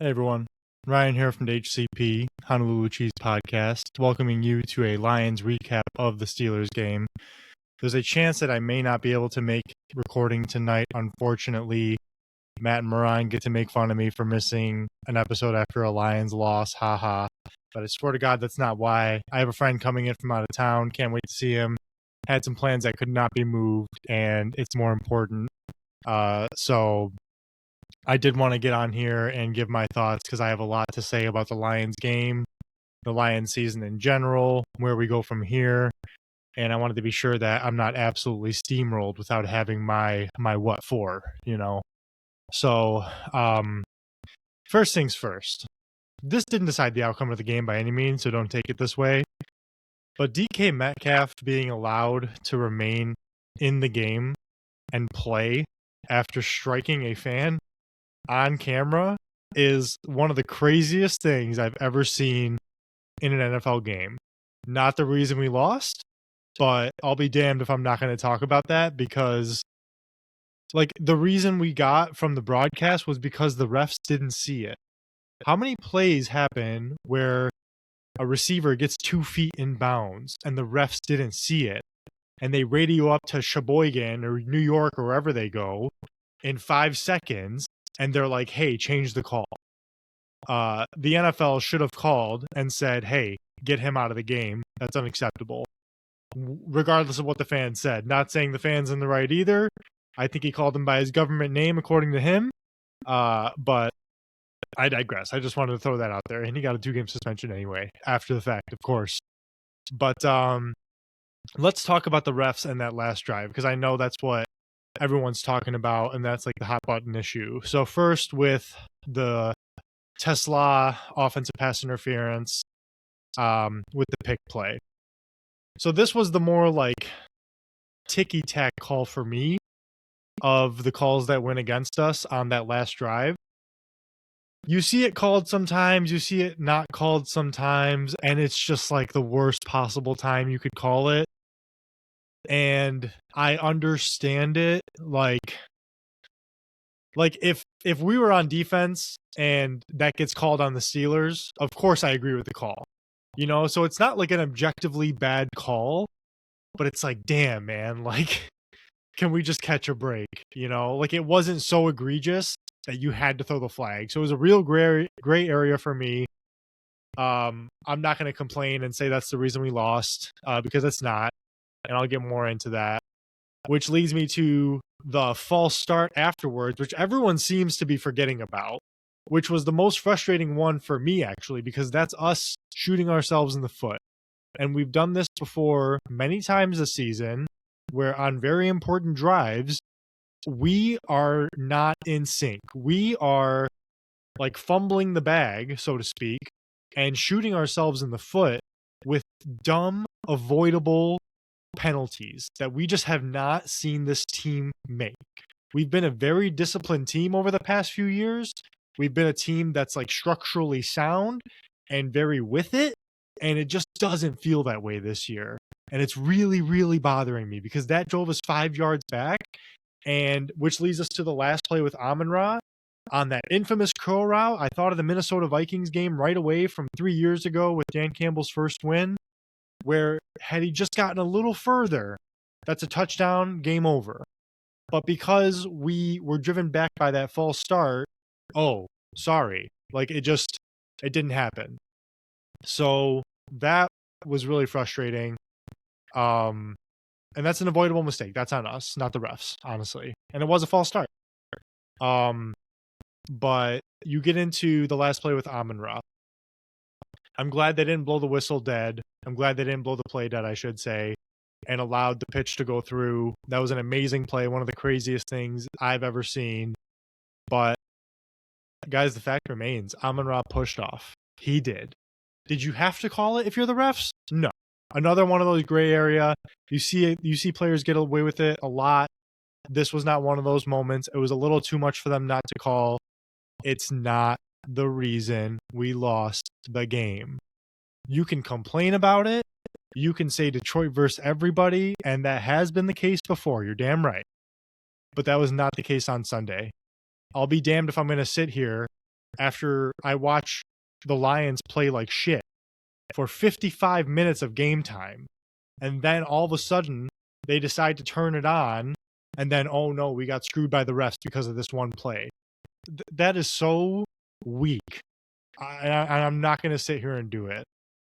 Hey everyone, Ryan here from the HCP, Honolulu Cheese Podcast, welcoming you to a Lions recap of the Steelers game. There's a chance that I may not be able to make recording tonight. Unfortunately, Matt and Moran get to make fun of me for missing an episode after a Lions loss, haha. But I swear to God, that's not why. I have a friend coming in from out of town, can't wait to see him. Had some plans that could not be moved, and it's more important. So I did want to get on here and give my thoughts because I have a lot to say about the Lions game, the Lions season in general, where we go from here. And I wanted to be sure that I'm not absolutely steamrolled without having my what for, you know. So, first things first. This didn't decide the outcome of the game by any means, so don't take it this way. But DK Metcalf being allowed to remain in the game and play after striking a fan on camera is one of the craziest things I've ever seen in an NFL game. Not the reason we lost, but I'll be damned if I'm not going to talk about that because, like, the reason we got from the broadcast was because the refs didn't see it. How many plays happen where a receiver gets 2 feet in bounds and the refs didn't see it, and they radio up to Sheboygan or New York or wherever they go in 5 seconds, and they're like, hey, change the call. The NFL should have called and said, hey, get him out of the game. That's unacceptable. Regardless of what the fan said. Not saying the fan's in the right either. I think he called him by his government name, according to him. But I digress. I just wanted to throw that out there. And he got a 2-game suspension anyway, after the fact, of course. But let's talk about the refs and that last drive, because I know that's what everyone's talking about, and that's like the hot button issue. So first with the Tesla offensive pass interference with the pick play. So this was the more like ticky-tack call for me of the calls that went against us on that last drive. You see it called sometimes, you see it not called sometimes, and it's just like the worst possible time you could call it. And I understand it, like if we were on defense and that gets called on the Steelers, of course I agree with the call. You know, so it's not like an objectively bad call, but it's like, damn, man, like, can we just catch a break? You know, like it wasn't so egregious that you had to throw the flag. So it was a real gray area for me. I'm not going to complain and say that's the reason we lost, because it's not. And I'll get more into that, which leads me to the false start afterwards, which everyone seems to be forgetting about, which was the most frustrating one for me, actually, because that's us shooting ourselves in the foot. And we've done this before many times this season, where on very important drives, we are not in sync. We are like fumbling the bag, so to speak, and shooting ourselves in the foot with dumb, avoidable penalties that we just have not seen this team make. We've been a very disciplined team over the past few years. We've been a team that's like structurally sound and very with it, and it just doesn't feel that way this year. And it's really, really bothering me because that drove us 5 yards back, and which leads us to the last play with Amon-Ra on that infamous curl route. I thought of the Minnesota Vikings game right away from 3 years ago with Dan Campbell's first win, where had he just gotten a little further, that's a touchdown, game over. But because we were driven back by that false start, oh, sorry. Like it didn't happen. So that was really frustrating. And that's an avoidable mistake. That's on us, not the refs, honestly. And it was a false start. But you get into the last play with Amon-Ra. I'm glad they didn't blow the whistle dead. I'm glad they didn't blow the play dead, I should say, and allowed the pitch to go through. That was an amazing play, one of the craziest things I've ever seen. But, guys, the fact remains, Amon-Ra pushed off. He did. Did you have to call it if you're the refs? No. Another one of those gray area. You see players get away with it a lot. This was not one of those moments. It was a little too much for them not to call. It's not the reason we lost the game. You can complain about it. You can say Detroit versus everybody, and that has been the case before. You're damn right. But that was not the case on Sunday. I'll be damned if I'm going to sit here after I watch the Lions play like shit for 55 minutes of game time. And then all of a sudden, they decide to turn it on. And then, oh no, we got screwed by the refs because of this one play. That is so weak. I'm not going to sit here and do it.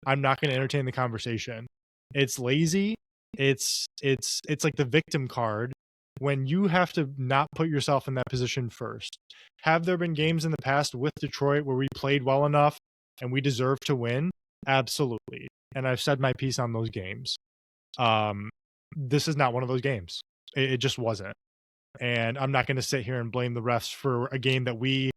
I'm not going to entertain the conversation. It's lazy. It's like the victim card when you have to not put yourself in that position first. Have there been games in the past with Detroit where we played well enough and we deserve to win? Absolutely. And I've said my piece on those games. This is not one of those games. It just wasn't. And I'm not going to sit here and blame the refs for a game that we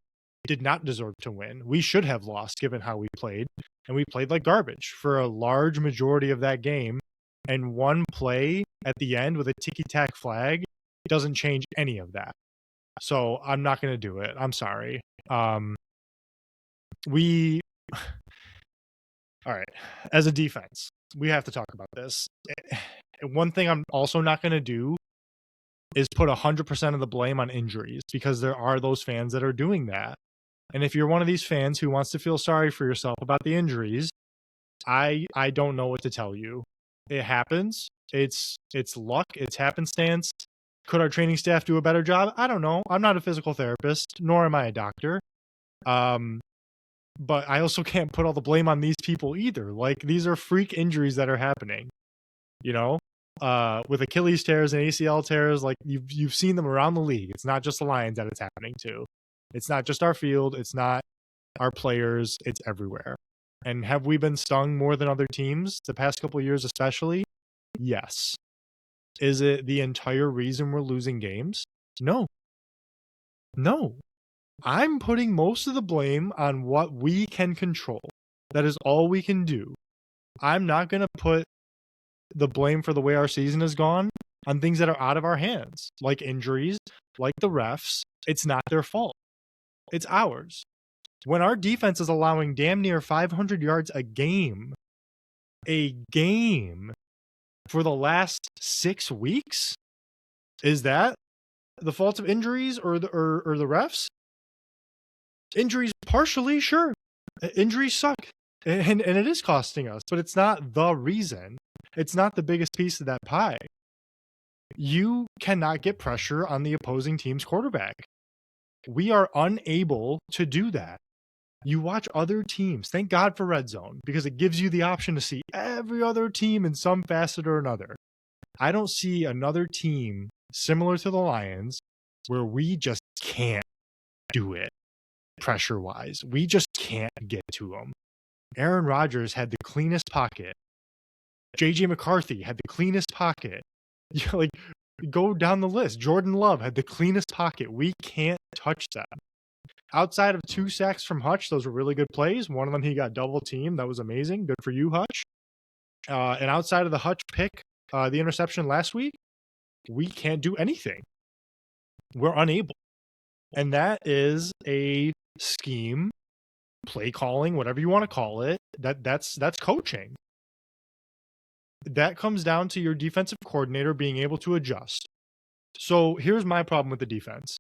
did not deserve to win. We should have lost given how we played. And we played like garbage for a large majority of that game. And one play at the end with a ticky-tack flag doesn't change any of that. So I'm not going to do it. I'm sorry. All right. As a defense, we have to talk about this. One thing I'm also not going to do is put 100% of the blame on injuries, because there are those fans that are doing that. And if you're one of these fans who wants to feel sorry for yourself about the injuries, I don't know what to tell you. It happens. It's luck. It's happenstance. Could our training staff do a better job? I don't know. I'm not a physical therapist, nor am I a doctor. But I also can't put all the blame on these people either. Like, these are freak injuries that are happening, you know, with Achilles tears and ACL tears. Like, you've seen them around the league. It's not just the Lions that it's happening to. It's not just our field. It's not our players. It's everywhere. And have we been stung more than other teams the past couple of years, especially? Yes. Is it the entire reason we're losing games? No. I'm putting most of the blame on what we can control. That is all we can do. I'm not going to put the blame for the way our season has gone on things that are out of our hands, like injuries, like the refs. It's not their fault. It's ours. When our defense is allowing damn near 500 yards a game for the last 6 weeks, is that the fault of injuries or the refs? Injuries, partially, sure. Injuries suck, and it is costing us, but it's not the reason. It's not the biggest piece of that pie. You cannot get pressure on the opposing team's quarterback. We are unable to do that. You watch other teams. Thank God for Red Zone, because it gives you the option to see every other team in some facet or another. I don't see another team similar to the Lions where we just can't do it pressure-wise. We just can't get to them. Aaron Rodgers had the cleanest pocket. J.J. McCarthy had the cleanest pocket. Like, go down the list. Jordan Love had the cleanest pocket. We can't touch them. Outside of 2 sacks from Hutch, those were really good plays. One of them, he got double teamed. That was amazing. Good for you, Hutch. And outside of the Hutch pick, the interception last week, we can't do anything. We're unable. And that is a scheme, play calling, whatever you want to call it. That's coaching. That comes down to your defensive coordinator being able to adjust. So here's my problem with the defense.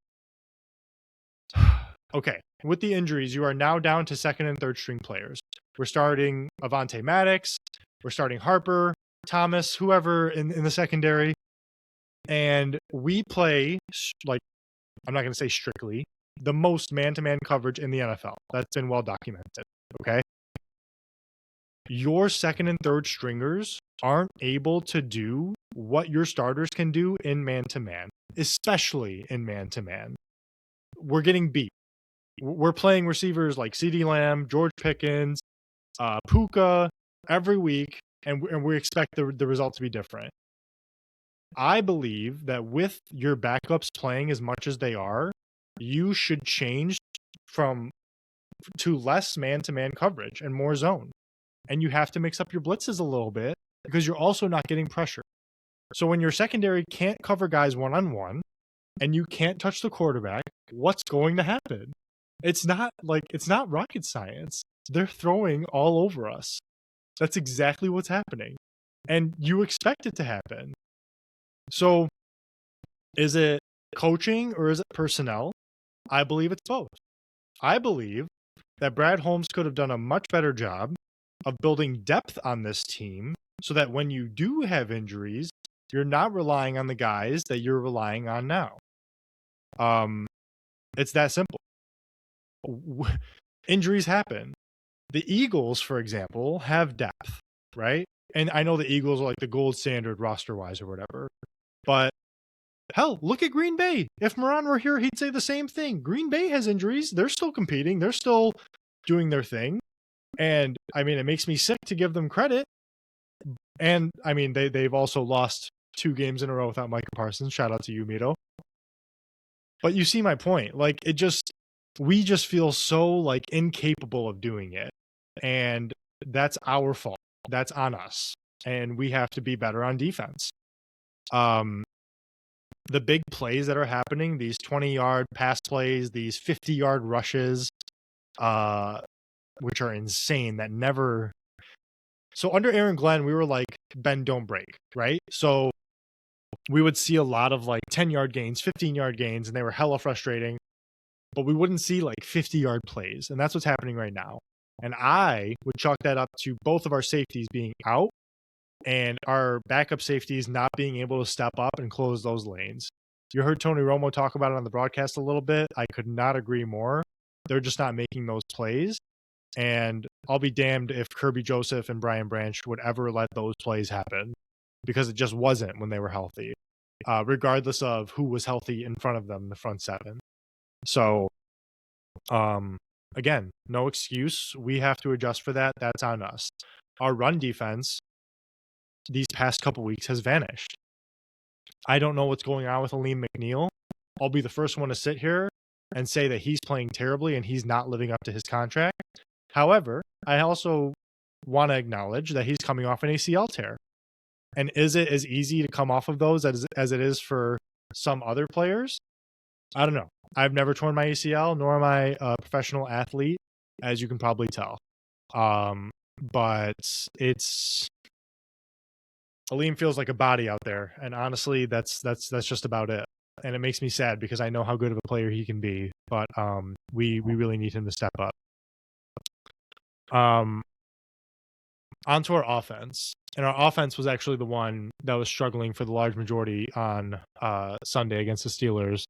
Okay, with the injuries, you are now down to second and third string players. We're starting Avonte Maddox. We're starting Harper, Thomas, whoever in the secondary. And we play, like, I'm not going to say strictly, the most man-to-man coverage in the NFL. That's been well documented, okay? Your second and third stringers aren't able to do what your starters can do in man-to-man, especially in man-to-man. We're getting beat. We're playing receivers like CeeDee Lamb, George Pickens, Puka every week, and we expect the result to be different. I believe that with your backups playing as much as they are, you should change to less man-to-man coverage and more zone. And you have to mix up your blitzes a little bit because you're also not getting pressure. So when your secondary can't cover guys one-on-one and you can't touch the quarterback, what's going to happen? It's not rocket science. They're throwing all over us. That's exactly what's happening. And you expect it to happen. So is it coaching or is it personnel? I believe it's both. I believe that Brad Holmes could have done a much better job of building depth on this team so that when you do have injuries, you're not relying on the guys that you're relying on now. It's that simple. Injuries happen. The Eagles, for example, have depth, right? And I know the Eagles are like the gold standard roster-wise or whatever. But hell, look at Green Bay. If Moran were here, he'd say the same thing. Green Bay has injuries. They're still competing. They're still doing their thing. And, I mean, it makes me sick to give them credit. And, I mean, they've also lost 2 games in a row without Micah Parsons. Shout out to you, Mito. But you see my point. Like, we just feel so, like, incapable of doing it. And that's our fault. That's on us. And we have to be better on defense. The big plays that are happening, these 20-yard pass plays, these 50-yard rushes, which are insane, that never... So under Aaron Glenn, we were like, bend, don't break, right? So we would see a lot of like 10-yard gains, 15-yard gains, and they were hella frustrating. But we wouldn't see like 50-yard plays, and that's what's happening right now. And I would chalk that up to both of our safeties being out and our backup safeties not being able to step up and close those lanes. You heard Tony Romo talk about it on the broadcast a little bit. I could not agree more. They're just not making those plays. And I'll be damned if Kirby Joseph and Brian Branch would ever let those plays happen, because it just wasn't when they were healthy, regardless of who was healthy in front of them, the front seven. So, again, no excuse. We have to adjust for that. That's on us. Our run defense these past couple weeks has vanished. I don't know what's going on with Aleem McNeil. I'll be the first one to sit here and say that he's playing terribly and he's not living up to his contract. However, I also want to acknowledge that he's coming off an ACL tear. And is it as easy to come off of those as it is for some other players? I don't know. I've never torn my ACL, nor am I a professional athlete, as you can probably tell. But Aleem feels like a body out there, and honestly, that's just about it. And it makes me sad because I know how good of a player he can be, but we really need him to step up. Onto our offense, and our offense was actually the one that was struggling for the large majority on Sunday against the Steelers.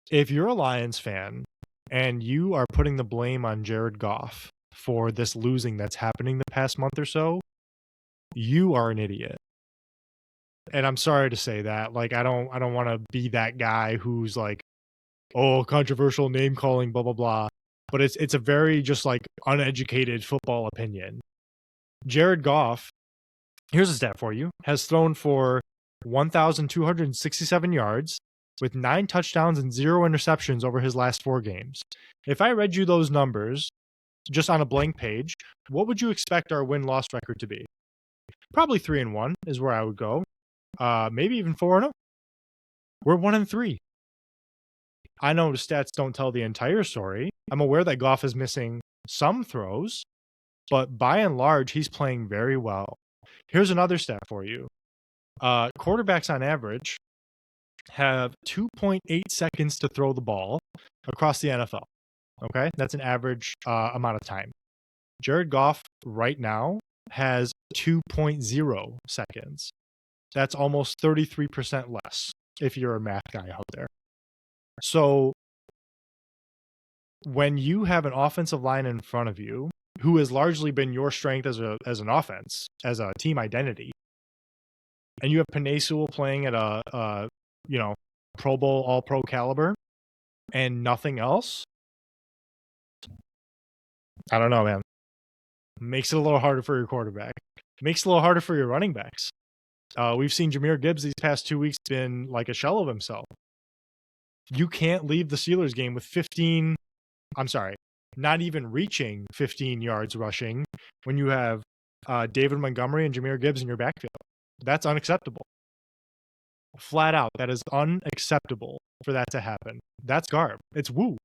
If you're a Lions fan and you are putting the blame on Jared Goff for this losing that's happening the past month or so, you are an idiot. And I'm sorry to say that. Like, I don't want to be that guy who's like, oh, controversial name calling, blah, blah, blah. But it's a very just like uneducated football opinion. Jared Goff, here's a stat for you, has thrown for 1,267 yards with 9 touchdowns and 0 interceptions over his last 4 games. If I read you those numbers just on a blank page, what would you expect our win-loss record to be? Probably 3-1 is where I would go. Maybe even 4-0. We're 1-3. I know the stats don't tell the entire story. I'm aware that Goff is missing some throws, but by and large, he's playing very well. Here's another stat for you. Quarterbacks on average have 2.8 seconds to throw the ball across the NFL. Okay? That's an average amount of time. Jared Goff right now has 2.0 seconds. That's almost 33% less if you're a math guy out there. So when you have an offensive line in front of you, who has largely been your strength as an offense, as a team identity, and you have Penei Sewell playing at a Pro Bowl, All-Pro caliber, and nothing else, I don't know, man. Makes it a little harder for your quarterback. Makes it a little harder for your running backs. We've seen Jahmyr Gibbs these past 2 weeks been like a shell of himself. You can't leave the Steelers game with not even reaching 15 yards rushing when you have David Montgomery and Jahmyr Gibbs in your backfield. That's unacceptable. Flat out, that is unacceptable for that to happen. That's garb. It's woo.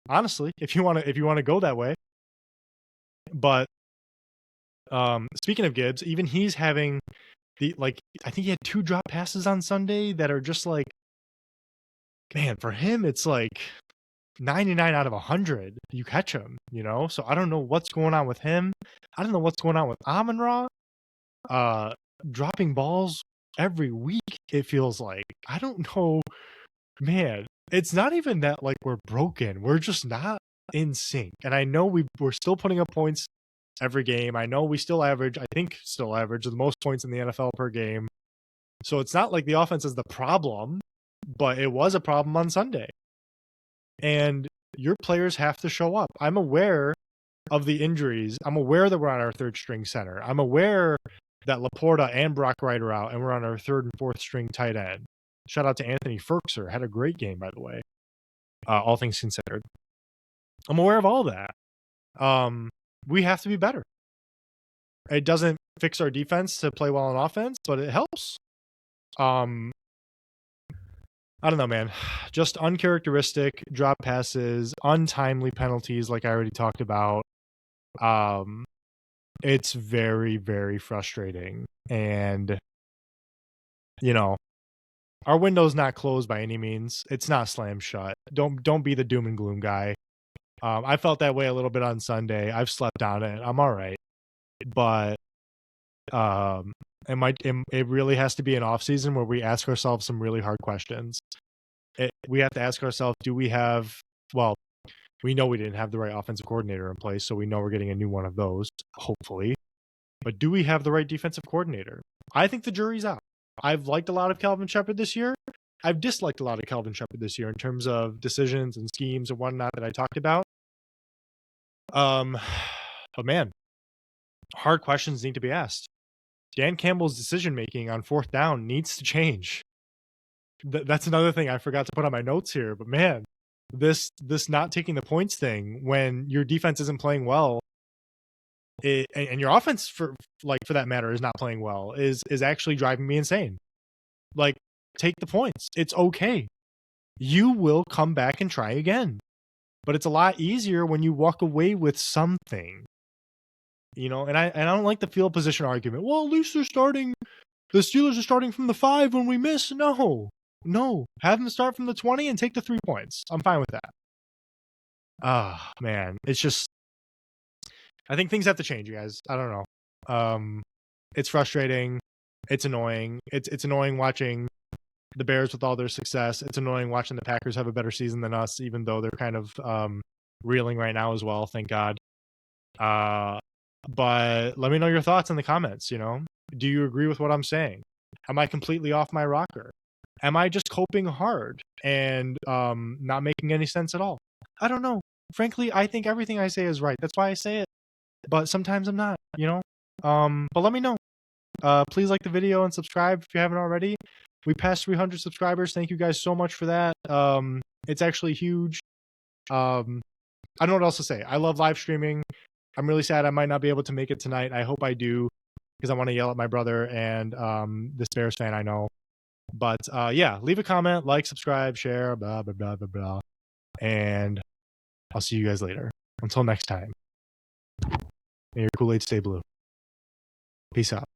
Honestly, if you want to go that way. But speaking of Gibbs, even he's having I think he had 2 drop passes on Sunday that are just like, man, for him, it's like 99 out of 100, you catch him, you know? So I don't know what's going on with him. I don't know what's going on with Amon-Ra. Dropping balls every week, it feels like. I don't know. Man, it's not even that like we're broken. We're just not in sync. And I know we're still putting up points every game. I know we still average the most points in the NFL per game. So it's not like the offense is the problem, but it was a problem on Sunday. And your players have to show up. I'm aware of the injuries. I'm aware that we're on our third string center. I'm aware that Laporta and Brock Wright are out, and we're on our third and fourth string tight end. Shout out to Anthony Ferkser. Had a great game, by the way, all things considered. I'm aware of all that. We have to be better. It doesn't fix our defense to play well on offense, but it helps. I don't know, man. Just uncharacteristic drop passes, untimely penalties, like I already talked about. It's very, very frustrating. And, you know, our window's not closed by any means. It's not slammed shut. Don't be the doom and gloom guy. I felt that way a little bit on Sunday. I've slept on it. I'm all right. But it really has to be an off season where we ask ourselves some really hard questions. We have to ask ourselves, we know we didn't have the right offensive coordinator in place, so we know we're getting a new one of those, hopefully. But do we have the right defensive coordinator? I think the jury's out. I've liked a lot of Calvin Shepard this year. I've disliked a lot of Calvin Shepard this year in terms of decisions and schemes and whatnot that I talked about. But man, hard questions need to be asked. Dan Campbell's decision-making on fourth down needs to change. That's another thing I forgot to put on my notes here. But man, this not taking the points thing when your defense isn't playing well, and your offense for that matter is not playing well, is actually driving me insane. Like, take the points. It's okay. You will come back and try again. But it's a lot easier when you walk away with something. You know, and I don't like the field position argument. Well, at least the Steelers are starting from the 5 when we miss. No. Have them start from the 20 and take the 3 points. I'm fine with that. Man. It's just, I think things have to change, you guys. I don't know. It's frustrating. It's annoying. It's annoying watching the Bears with all their success. It's annoying watching the Packers have a better season than us, even though they're kind of reeling right now as well, thank God. But let me know your thoughts in the comments, you know? Do you agree with what I'm saying? Am I completely off my rocker? Am I just coping hard and not making any sense at all? I don't know. Frankly, I think everything I say is right. That's why I say it. But sometimes I'm not, you know? But let me know. Please like the video and subscribe if you haven't already. We passed 300 subscribers. Thank you guys so much for that. It's actually huge. I don't know what else to say. I love live streaming. I'm really sad I might not be able to make it tonight. I hope I do, because I want to yell at my brother and this Bears fan I know. But yeah, leave a comment, like, subscribe, share, blah, blah, blah, blah, blah. And I'll see you guys later. Until next time, may your Kool-Aid stay blue. Peace out.